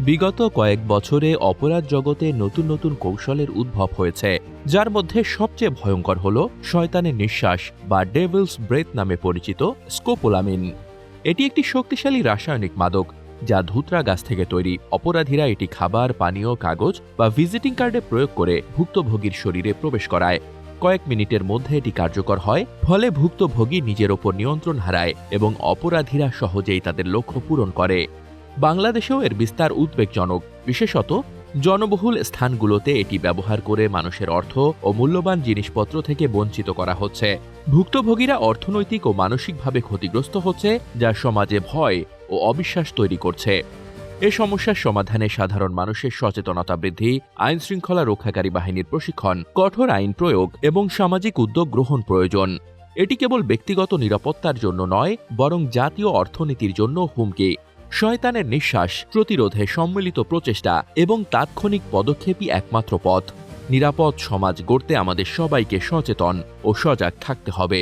বিগত কয়েক বছরে অপরাধ জগতে নতুন নতুন কৌশলের উদ্ভব হয়েছে, যার মধ্যে সবচেয়ে ভয়ঙ্কর হল শয়তানের নিঃশ্বাস বা ডেভিলস ব্রেথ নামে পরিচিত স্কোপোলামিন। এটি একটি শক্তিশালী রাসায়নিক মাদক যা ধুতরা গাছ থেকে তৈরি। অপরাধীরা এটি খাবার, পানীয়, কাগজ বা ভিজিটিং কার্ডে প্রয়োগ করে ভুক্তভোগীর শরীরে প্রবেশ করায়। কয়েক মিনিটের মধ্যে এটি কার্যকর হয়, ফলে ভুক্তভোগী নিজের ওপর নিয়ন্ত্রণ হারায় এবং অপরাধীরা সহজেই তাদের লক্ষ্য পূরণ করে। বাংলাদেশেও এর বিস্তার উদ্বেগজনক, বিশেষত জনবহুল স্থানগুলোতে এটি ব্যবহার করে মানুষের অর্থ ও মূল্যবান জিনিসপত্র থেকে বঞ্চিত করা হচ্ছে। ভুক্তভোগীরা অর্থনৈতিক ও মানসিকভাবে ক্ষতিগ্রস্ত হচ্ছে, যা সমাজে ভয় ও অবিশ্বাস তৈরি করছে। এ সমস্যার সমাধানে সাধারণ মানুষের সচেতনতা বৃদ্ধি, আইন শৃঙ্খলা রক্ষাকারী বাহিনীর প্রশিক্ষণ, কঠোর আইন প্রয়োগ এবং সামাজিক উদ্যোগ গ্রহণ প্রয়োজন। এটি কেবল ব্যক্তিগত নিরাপত্তার জন্য নয়, বরং জাতীয় অর্থনীতির জন্য হুমকি। শয়তানের নিঃশ্বাস প্রতিরোধে সম্মিলিত প্রচেষ্টা এবং তাৎক্ষণিক পদক্ষেপই একমাত্র পথ। নিরাপদ সমাজ গড়তে আমাদের সবাইকে সচেতন ও সজাগ থাকতে হবে।